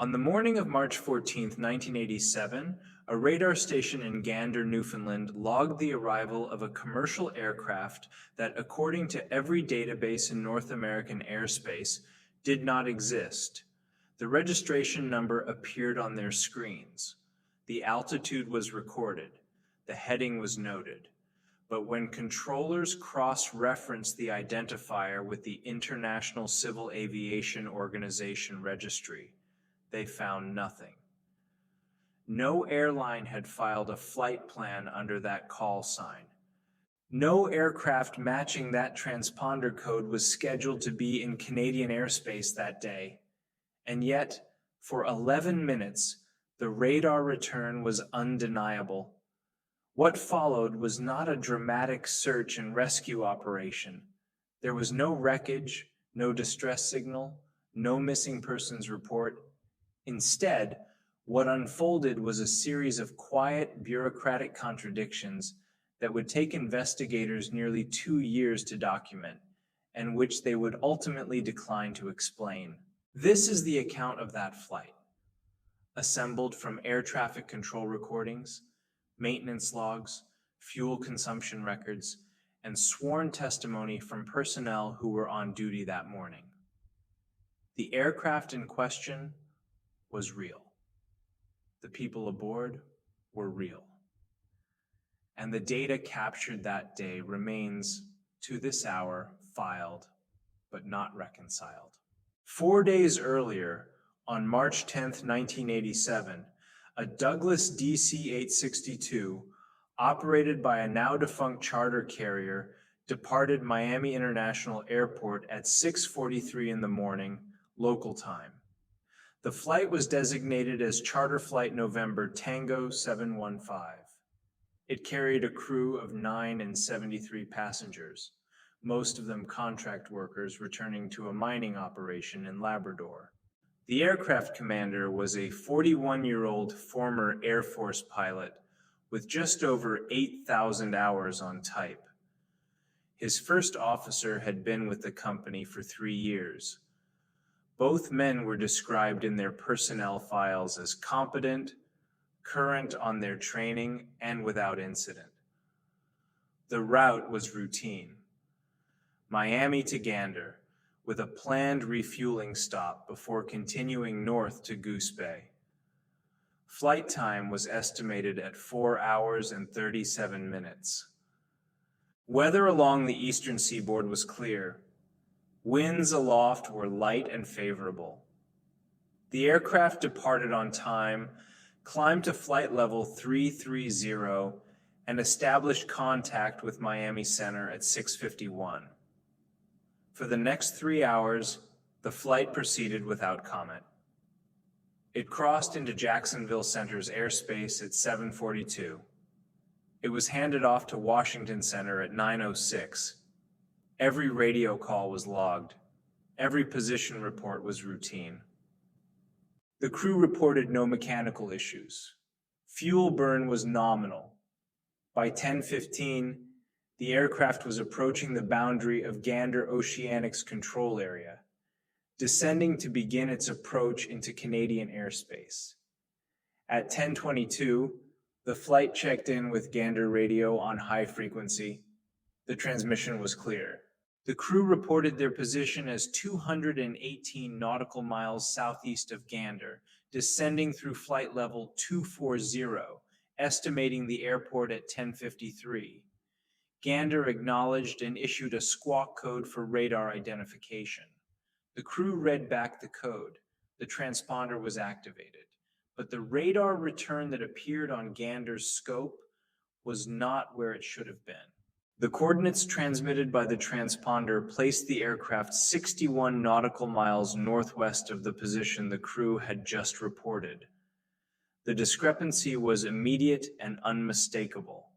On the morning of March 14, 1987, a radar station in Gander, Newfoundland, logged the arrival of a commercial aircraft that, according to every database in North American airspace, did not exist. The registration number appeared on their screens. The altitude was recorded. The heading was noted. But when controllers cross-referenced the identifier with the International Civil Aviation Organization registry, they found nothing. No airline had filed a flight plan under that call sign. No aircraft matching that transponder code was scheduled to be in Canadian airspace that day. And yet, for 11 minutes, the radar return was undeniable. What followed was not a dramatic search and rescue operation. There was no wreckage, no distress signal, no missing persons report. Instead, what unfolded was a series of quiet, bureaucratic contradictions that would take investigators nearly 2 years to document, and which they would ultimately decline to explain. This is the account of that flight, assembled from air traffic control recordings, maintenance logs, fuel consumption records, and sworn testimony from personnel who were on duty that morning. The aircraft in question was real. The people aboard were real. And the data captured that day remains, to this hour, filed, but not reconciled. 4 days earlier, on March 10, 1987, a Douglas DC-862, operated by a now-defunct charter carrier, departed Miami International Airport at 6:43 in the morning, local time. The flight was designated as Charter Flight November Tango 715. It carried a crew of 9 and 73 passengers, most of them contract workers returning to a mining operation in Labrador. The aircraft commander was a 41-year-old former Air Force pilot with just over 8,000 hours on type. His first officer had been with the company for 3 years. Both men were described in their personnel files as competent, current on their training, and without incident. The route was routine. Miami to Gander, with a planned refueling stop before continuing north to Goose Bay. Flight time was estimated at 4 hours and 37 minutes. Weather along the eastern seaboard was clear. Winds aloft were light and favorable. The aircraft departed on time, climbed to flight level 330, and established contact with Miami Center at 6:51. For the next 3 hours, the flight proceeded without comment. It crossed into Jacksonville Center's airspace at 7:42. It was handed off to Washington Center at 9:06. Every radio call was logged. Every position report was routine. The crew reported no mechanical issues. Fuel burn was nominal. By 10:15, the aircraft was approaching the boundary of Gander Oceanic's control area, descending to begin its approach into Canadian airspace. At 10:22, the flight checked in with Gander radio on high frequency. The transmission was clear. The crew reported their position as 218 nautical miles southeast of Gander, descending through flight level 240, estimating the airport at 10:53. Gander acknowledged and issued a squawk code for radar identification. The crew read back the code. The transponder was activated. But the radar return that appeared on Gander's scope was not where it should have been. The coordinates transmitted by the transponder placed the aircraft 61 nautical miles northwest of the position the crew had just reported. The discrepancy was immediate and unmistakable.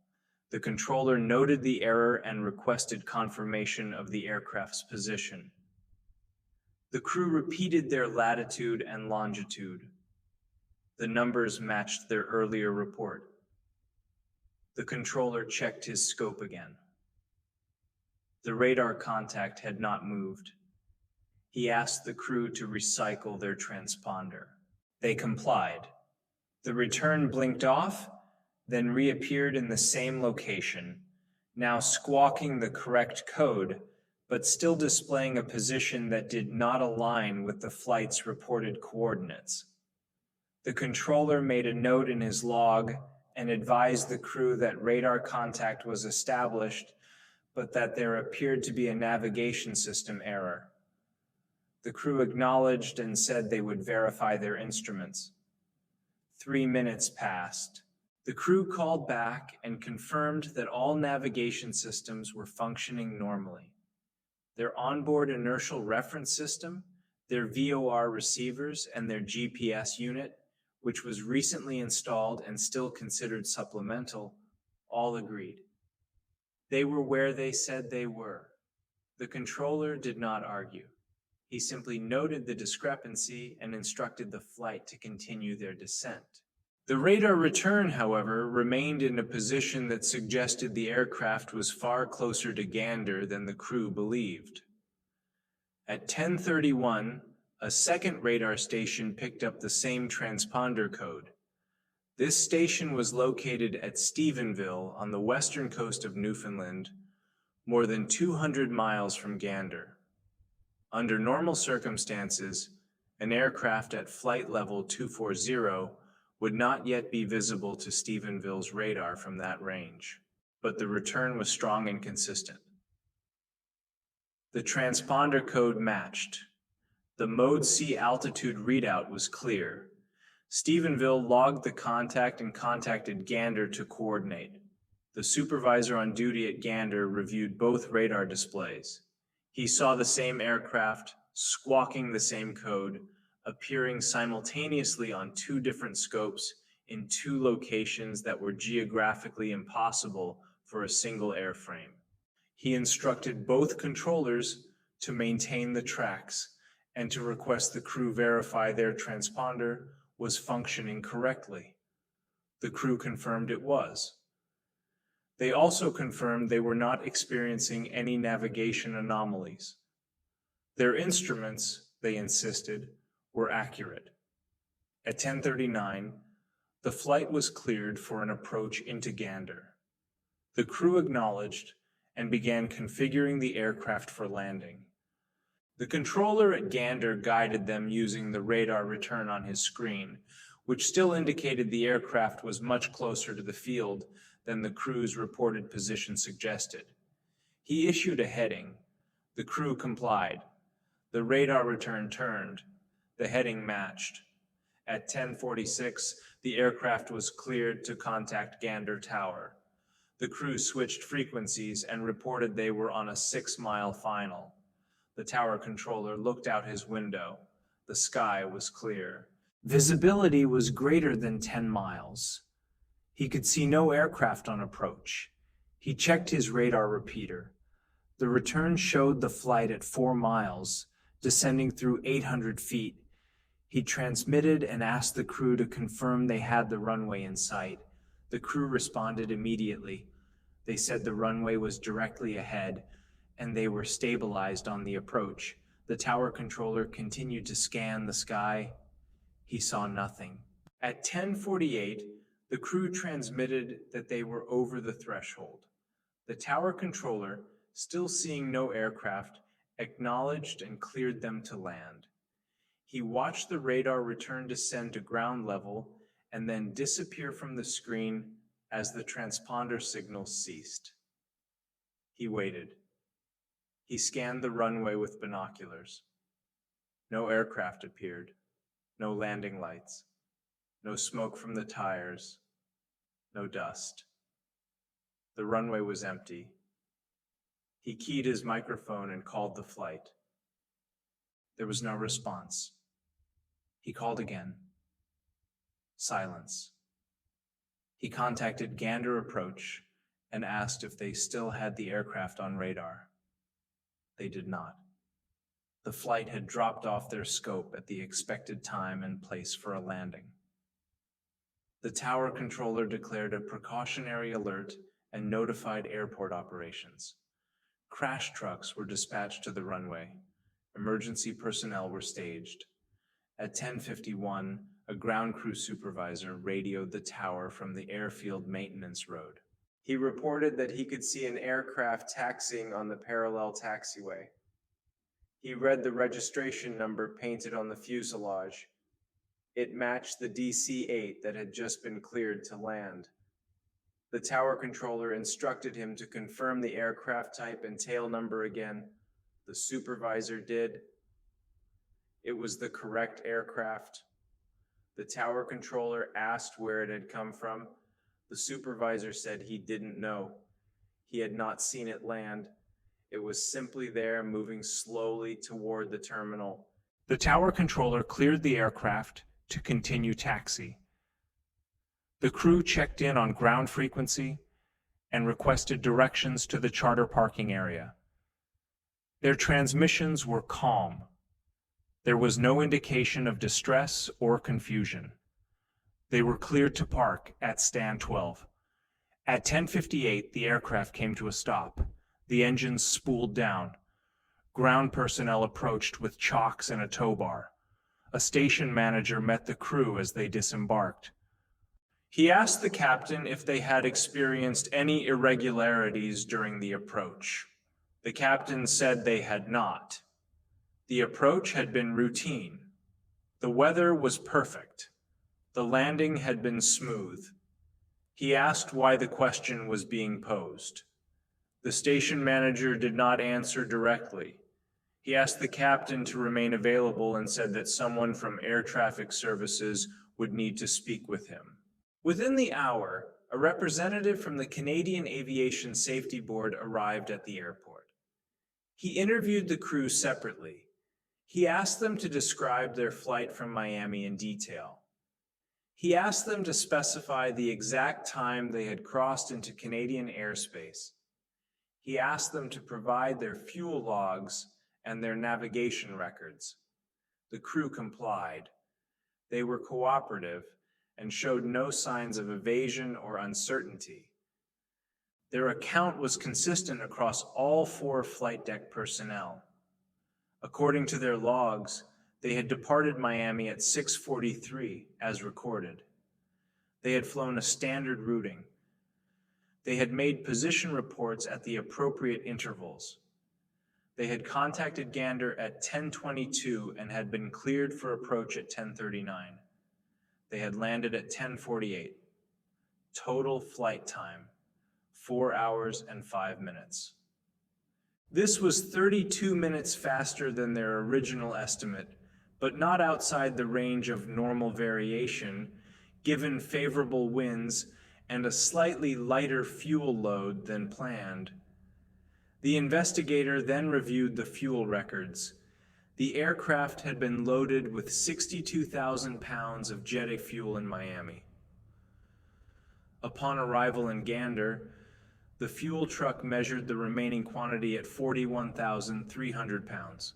The controller noted the error and requested confirmation of the aircraft's position. The crew repeated their latitude and longitude. The numbers matched their earlier report. The controller checked his scope again. The radar contact had not moved. He asked the crew to recycle their transponder. They complied. The return blinked off, then reappeared in the same location, now squawking the correct code, but still displaying a position that did not align with the flight's reported coordinates. The controller made a note in his log and advised the crew that radar contact was established, but that there appeared to be a navigation system error. The crew acknowledged and said they would verify their instruments. 3 minutes passed. The crew called back and confirmed that all navigation systems were functioning normally. Their onboard inertial reference system, their VOR receivers, and their GPS unit, which was recently installed and still considered supplemental, all agreed. They were where they said they were. The controller did not argue. He simply noted the discrepancy and instructed the flight to continue their descent. The radar return, however, remained in a position that suggested the aircraft was far closer to Gander than the crew believed. At 10:31, a second radar station picked up the same transponder code. This station was located at Stephenville on the western coast of Newfoundland, more than 200 miles from Gander. Under normal circumstances, an aircraft at flight level 240 would not yet be visible to Stephenville's radar from that range, but the return was strong and consistent. The transponder code matched. The Mode C altitude readout was clear. Stephenville logged the contact and contacted Gander to coordinate. The supervisor on duty at Gander reviewed both radar displays. He saw the same aircraft, squawking the same code, appearing simultaneously on two different scopes in two locations that were geographically impossible for a single airframe. He instructed both controllers to maintain the tracks and to request the crew verify their transponder was functioning correctly. The crew confirmed it was. They also confirmed they were not experiencing any navigation anomalies. Their instruments, they insisted, were accurate. At 10:39, the flight was cleared for an approach into Gander. The crew acknowledged and began configuring the aircraft for landing. The controller at Gander guided them using the radar return on his screen, which still indicated the aircraft was much closer to the field than the crew's reported position suggested. He issued a heading. The crew complied. The radar return turned. The heading matched. At 10:46, the aircraft was cleared to contact Gander Tower. The crew switched frequencies and reported they were on a 6-mile final. The tower controller looked out his window. The sky was clear. Visibility was greater than 10 miles. He could see no aircraft on approach. He checked his radar repeater. The return showed the flight at 4 miles, descending through 800 feet. He transmitted and asked the crew to confirm they had the runway in sight. The crew responded immediately. They said the runway was directly ahead, and they were stabilized on the approach. The tower controller continued to scan the sky. He saw nothing. At 10:48, the crew transmitted that they were over the threshold. The tower controller, still seeing no aircraft, acknowledged and cleared them to land. He watched the radar return descend to ground level and then disappear from the screen as the transponder signal ceased. He waited. He scanned the runway with binoculars. No aircraft appeared, no landing lights, no smoke from the tires, no dust. The runway was empty. He keyed his microphone and called the flight. There was no response. He called again. Silence. He contacted Gander Approach and asked if they still had the aircraft on radar. They did not. The flight had dropped off their scope at the expected time and place for a landing. The tower controller declared a precautionary alert and notified airport operations. Crash trucks were dispatched to the runway. Emergency personnel were staged. At 10:51, a ground crew supervisor radioed the tower from the airfield maintenance road. He reported that he could see an aircraft taxiing on the parallel taxiway. He read the registration number painted on the fuselage. It matched the DC-8 that had just been cleared to land. The tower controller instructed him to confirm the aircraft type and tail number again. The supervisor did. It was the correct aircraft. The tower controller asked where it had come from. The supervisor said he didn't know. He had not seen it land. It was simply there, moving slowly toward the terminal. The tower controller cleared the aircraft to continue taxi. The crew checked in on ground frequency and requested directions to the charter parking area. Their transmissions were calm. There was no indication of distress or confusion. They were cleared to park at stand 12. At 10:58, the aircraft came to a stop. The engines spooled down. Ground personnel approached with chocks and a tow bar. A station manager met the crew as they disembarked. He asked the captain if they had experienced any irregularities during the approach. The captain said they had not. The approach had been routine. The weather was perfect. The landing had been smooth. He asked why the question was being posed. The station manager did not answer directly. He asked the captain to remain available and said that someone from air traffic services would need to speak with him. Within the hour, a representative from the Canadian Aviation Safety Board arrived at the airport. He interviewed the crew separately. He asked them to describe their flight from Miami in detail. He asked them to specify the exact time they had crossed into Canadian airspace. He asked them to provide their fuel logs and their navigation records. The crew complied. They were cooperative and showed no signs of evasion or uncertainty. Their account was consistent across all 4 flight deck personnel. According to their logs, they had departed Miami at 6:43, as recorded. They had flown a standard routing. They had made position reports at the appropriate intervals. They had contacted Gander at 10:22 and had been cleared for approach at 10:39. They had landed at 10:48. Total flight time, 4 hours and 5 minutes. This was 32 minutes faster than their original estimate, but not outside the range of normal variation, given favorable winds and a slightly lighter fuel load than planned. The investigator then reviewed the fuel records. The aircraft had been loaded with 62,000 pounds of jet fuel in Miami. Upon arrival in Gander, the fuel truck measured the remaining quantity at 41,300 pounds.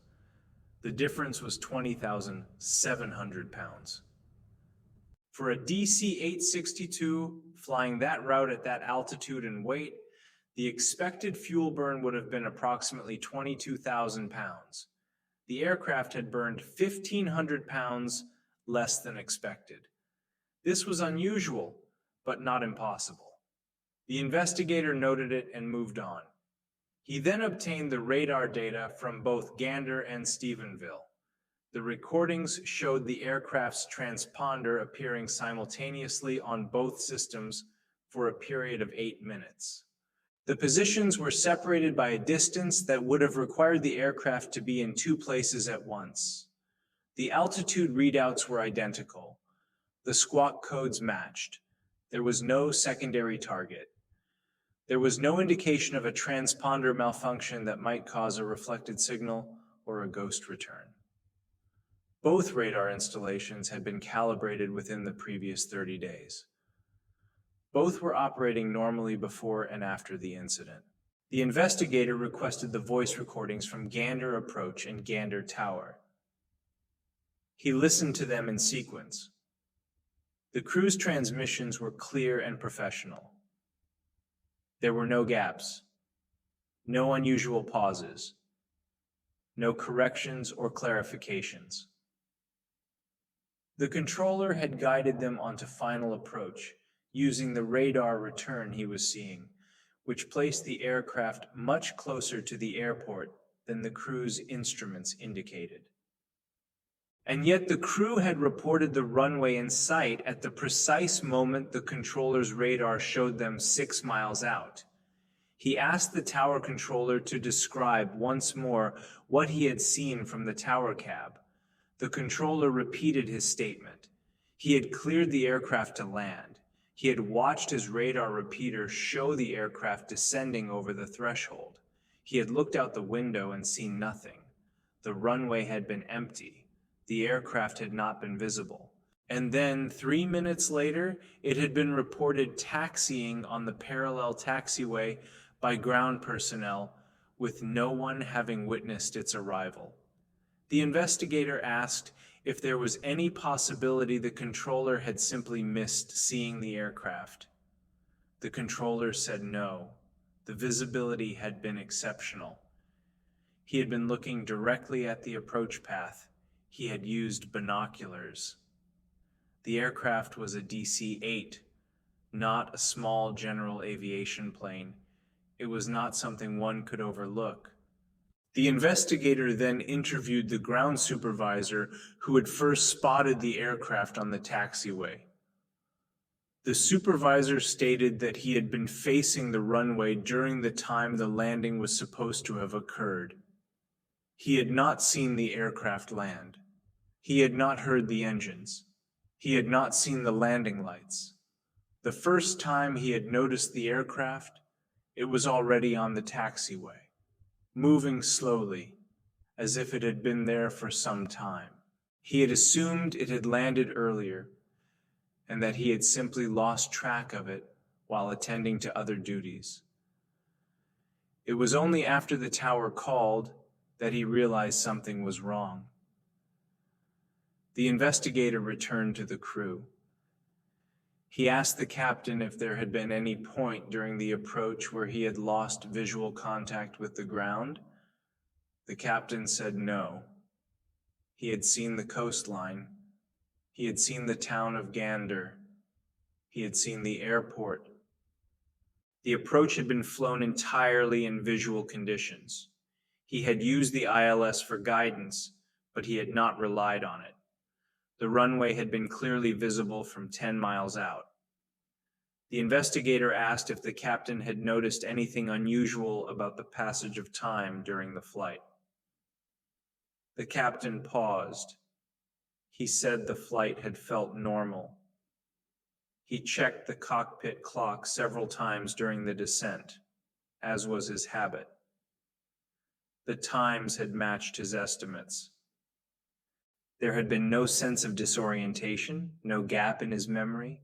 The difference was 20,700 pounds. For a DC-862 flying that route at that altitude and weight, the expected fuel burn would have been approximately 22,000 pounds. The aircraft had burned 1,500 pounds less than expected. This was unusual, but not impossible. The investigator noted it and moved on. He then obtained the radar data from both Gander and Stephenville. The recordings showed the aircraft's transponder appearing simultaneously on both systems for a period of 8 minutes. The positions were separated by a distance that would have required the aircraft to be in 2 places at once. The altitude readouts were identical. The squawk codes matched. There was no secondary target. There was no indication of a transponder malfunction that might cause a reflected signal or a ghost return. Both radar installations had been calibrated within the previous 30 days. Both were operating normally before and after the incident. The investigator requested the voice recordings from Gander Approach and Gander Tower. He listened to them in sequence. The crew's transmissions were clear and professional. There were no gaps, no unusual pauses, no corrections or clarifications. The controller had guided them onto final approach, using the radar return he was seeing, which placed the aircraft much closer to the airport than the crew's instruments indicated. And yet the crew had reported the runway in sight at the precise moment the controller's radar showed them 6 miles out. He asked the tower controller to describe once more what he had seen from the tower cab. The controller repeated his statement. He had cleared the aircraft to land. He had watched his radar repeater show the aircraft descending over the threshold. He had looked out the window and seen nothing. The runway had been empty. The aircraft had not been visible. And then, 3 minutes later, it had been reported taxiing on the parallel taxiway by ground personnel, with no one having witnessed its arrival. The investigator asked if there was any possibility the controller had simply missed seeing the aircraft. The controller said no. The visibility had been exceptional. He had been looking directly at the approach path. He had used binoculars. The aircraft was a DC-8, not a small general aviation plane. It was not something one could overlook. The investigator then interviewed the ground supervisor who had first spotted the aircraft on the taxiway. The supervisor stated that he had been facing the runway during the time the landing was supposed to have occurred. He had not seen the aircraft land. He had not heard the engines. He had not seen the landing lights. The first time he had noticed the aircraft, it was already on the taxiway, moving slowly, as if it had been there for some time. He had assumed it had landed earlier, and that he had simply lost track of it while attending to other duties. It was only after the tower called that he realized something was wrong. The investigator returned to the crew. He asked the captain if there had been any point during the approach where he had lost visual contact with the ground. The captain said no. He had seen the coastline. He had seen the town of Gander. He had seen the airport. The approach had been flown entirely in visual conditions. He had used the ILS for guidance, but he had not relied on it. The runway had been clearly visible from 10 miles out. The investigator asked if the captain had noticed anything unusual about the passage of time during the flight. The captain paused. He said the flight had felt normal. He checked the cockpit clock several times during the descent, as was his habit. The times had matched his estimates. There had been no sense of disorientation, no gap in his memory.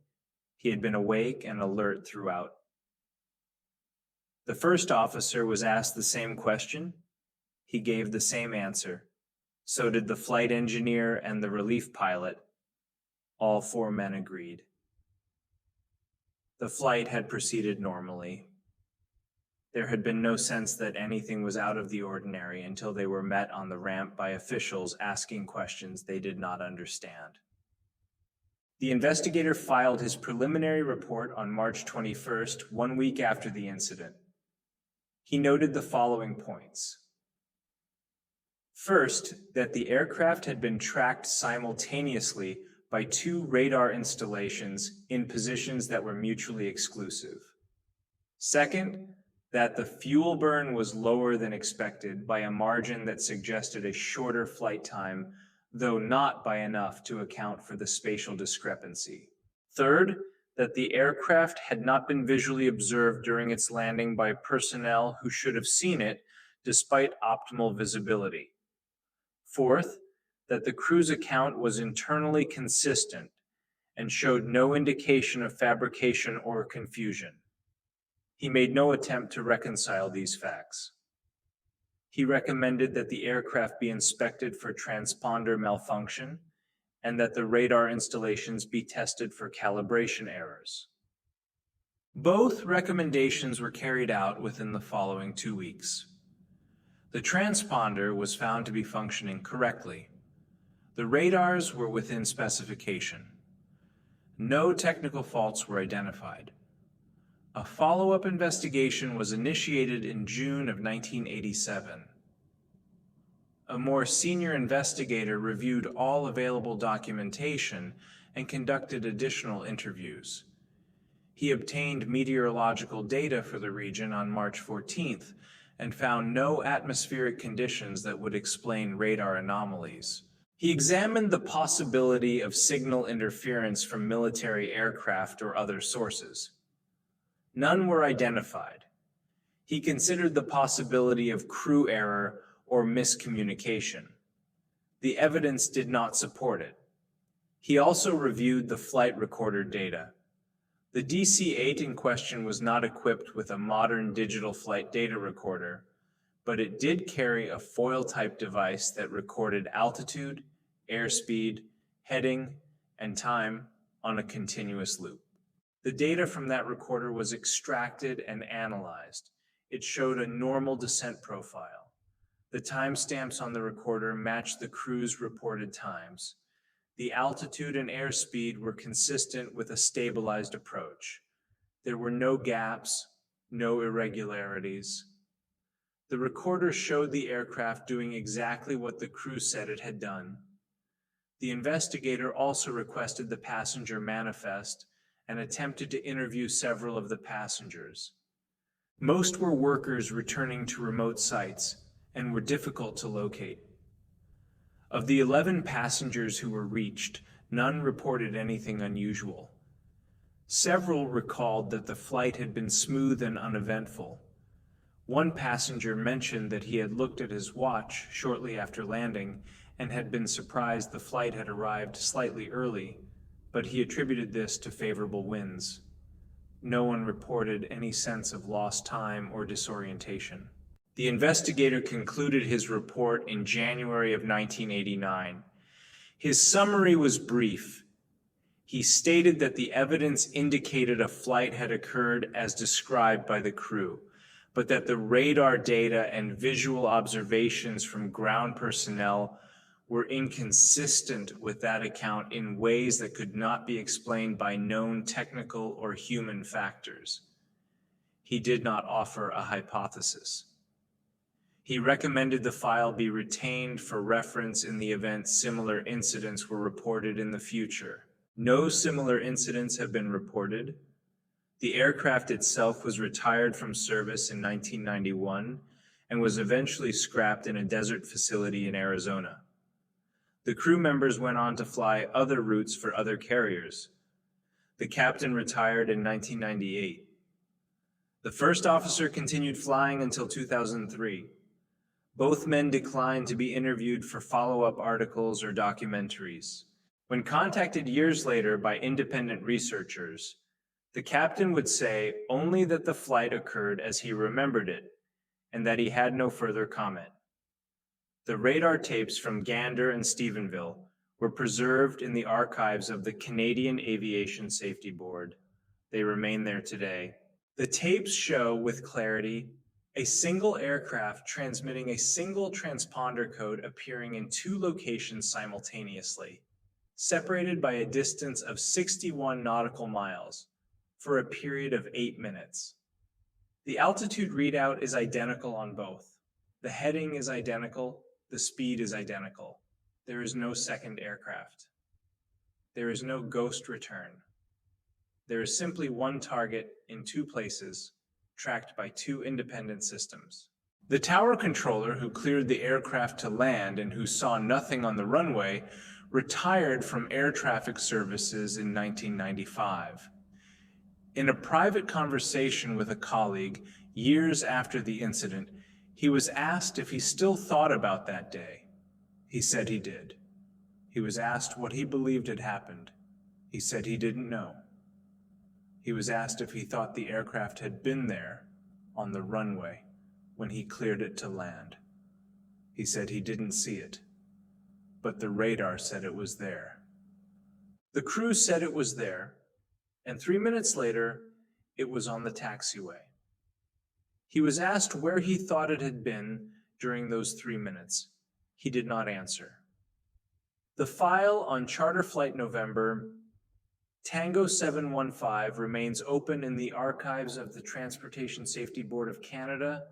He had been awake and alert throughout. The first officer was asked the same question. He gave the same answer. So did the flight engineer and the relief pilot. All 4 men agreed. The flight had proceeded normally. There had been no sense that anything was out of the ordinary until they were met on the ramp by officials asking questions they did not understand. The investigator filed his preliminary report on March 21st, 1 week after the incident. He noted the following points. First, that the aircraft had been tracked simultaneously by 2 radar installations in positions that were mutually exclusive. Second, that the fuel burn was lower than expected by a margin that suggested a shorter flight time, though not by enough to account for the spatial discrepancy. Third, that the aircraft had not been visually observed during its landing by personnel who should have seen it, despite optimal visibility. Fourth, that the crew's account was internally consistent and showed no indication of fabrication or confusion. He made no attempt to reconcile these facts. He recommended that the aircraft be inspected for transponder malfunction and that the radar installations be tested for calibration errors. Both recommendations were carried out within the following 2 weeks. The transponder was found to be functioning correctly. The radars were within specification. No technical faults were identified. A follow-up investigation was initiated in June of 1987. A more senior investigator reviewed all available documentation and conducted additional interviews. He obtained meteorological data for the region on March 14th and found no atmospheric conditions that would explain radar anomalies. He examined the possibility of signal interference from military aircraft or other sources. None were identified. He considered the possibility of crew error or miscommunication. The evidence did not support it. He also reviewed the flight recorder data. The DC-8 in question was not equipped with a modern digital flight data recorder, but it did carry a foil-type device that recorded altitude, airspeed, heading, and time on a continuous loop. The data from that recorder was extracted and analyzed. It showed a normal descent profile. The timestamps on the recorder matched the crew's reported times. The altitude and airspeed were consistent with a stabilized approach. There were no gaps, no irregularities. The recorder showed the aircraft doing exactly what the crew said it had done. The investigator also requested the passenger manifest and attempted to interview several of the passengers. Most were workers returning to remote sites and were difficult to locate. Of the 11 passengers who were reached, none reported anything unusual. Several recalled that the flight had been smooth and uneventful. One passenger mentioned that he had looked at his watch shortly after landing and had been surprised the flight had arrived slightly early, but he attributed this to favorable winds. No one reported any sense of lost time or disorientation. The investigator concluded his report in January of 1989. His summary was brief. He stated that the evidence indicated a flight had occurred as described by the crew, but that the radar data and visual observations from ground personnel were inconsistent with that account in ways that could not be explained by known technical or human factors. He did not offer a hypothesis. He recommended the file be retained for reference in the event similar incidents were reported in the future. No similar incidents have been reported. The aircraft itself was retired from service in 1991 and was eventually scrapped in a desert facility in Arizona. The crew members went on to fly other routes for other carriers. The captain retired in 1998. The first officer continued flying until 2003. Both men declined to be interviewed for follow-up articles or documentaries. When contacted years later by independent researchers, the captain would say only that the flight occurred as he remembered it, and that he had no further comment. The radar tapes from Gander and Stephenville were preserved in the archives of the Canadian Aviation Safety Board. They remain there today. The tapes show with clarity a single aircraft transmitting a single transponder code appearing in two locations simultaneously, separated by a distance of 61 nautical miles for a period of 8 minutes. The altitude readout is identical on both. The heading is identical. The speed is identical. There is no second aircraft. There is no ghost return. There is simply one target in two places, tracked by two independent systems. The tower controller who cleared the aircraft to land and who saw nothing on the runway retired from air traffic services in 1995. In a private conversation with a colleague years after the incident, he was asked if he still thought about that day. He said he did. He was asked what he believed had happened. He said he didn't know. He was asked if he thought the aircraft had been there on the runway when he cleared it to land. He said he didn't see it, but the radar said it was there. The crew said it was there, and 3 minutes later, it was on the taxiway. He was asked where he thought it had been during those 3 minutes. He did not answer. The file on Charter Flight November Tango 715 remains open in the archives of the Transportation Safety Board of Canada.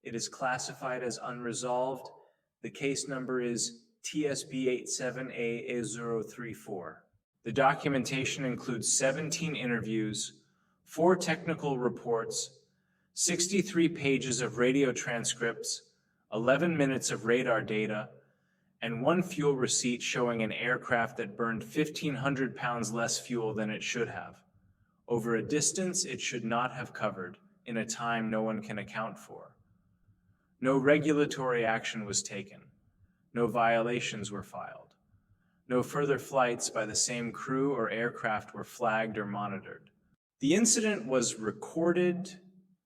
It is classified as unresolved. The case number is TSB 87AA034. The documentation includes 17 interviews, 4 technical reports, 63 pages of radio transcripts, 11 minutes of radar data, and 1 fuel receipt showing an aircraft that burned 1,500 pounds less fuel than it should have, over a distance it should not have covered, in a time no one can account for. No regulatory action was taken. No violations were filed. No further flights by the same crew or aircraft were flagged or monitored. The incident was recorded,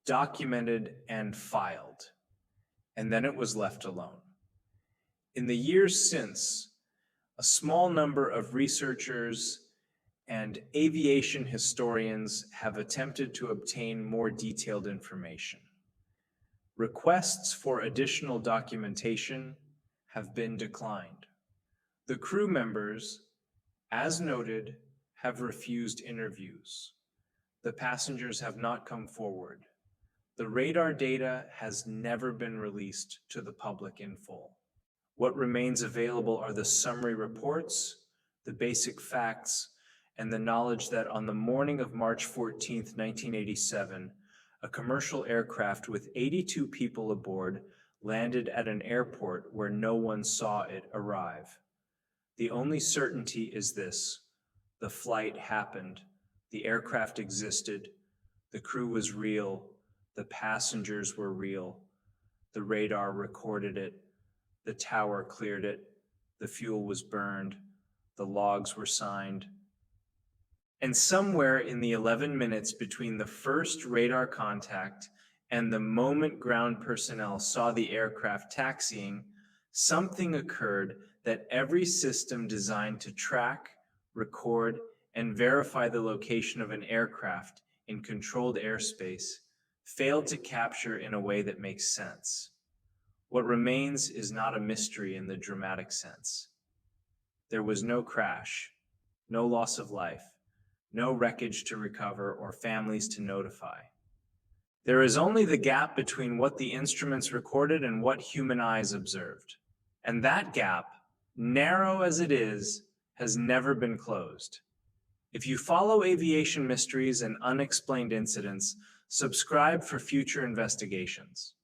documented, and filed, and then it was left alone. In the years since, a small number of researchers and aviation historians have attempted to obtain more detailed information. Requests for additional documentation have been declined. The crew members, as noted, have refused interviews. The passengers have not come forward. The radar data has never been released to the public in full. What remains available are the summary reports, the basic facts, and the knowledge that on the morning of March 14, 1987, a commercial aircraft with 82 people aboard landed at an airport where no one saw it arrive. The only certainty is this: the flight happened, the aircraft existed, the crew was real, the passengers were real, the radar recorded it, the tower cleared it, the fuel was burned, the logs were signed. And somewhere in the 11 minutes between the first radar contact and the moment ground personnel saw the aircraft taxiing, something occurred that every system designed to track, record, and verify the location of an aircraft in controlled airspace failed to capture in a way that makes sense. What remains is not a mystery in the dramatic sense. There was no crash, no loss of life, no wreckage to recover or families to notify. There is only the gap between what the instruments recorded and what human eyes observed. And that gap, narrow as it is, has never been closed. If you follow aviation mysteries and unexplained incidents, subscribe for future investigations.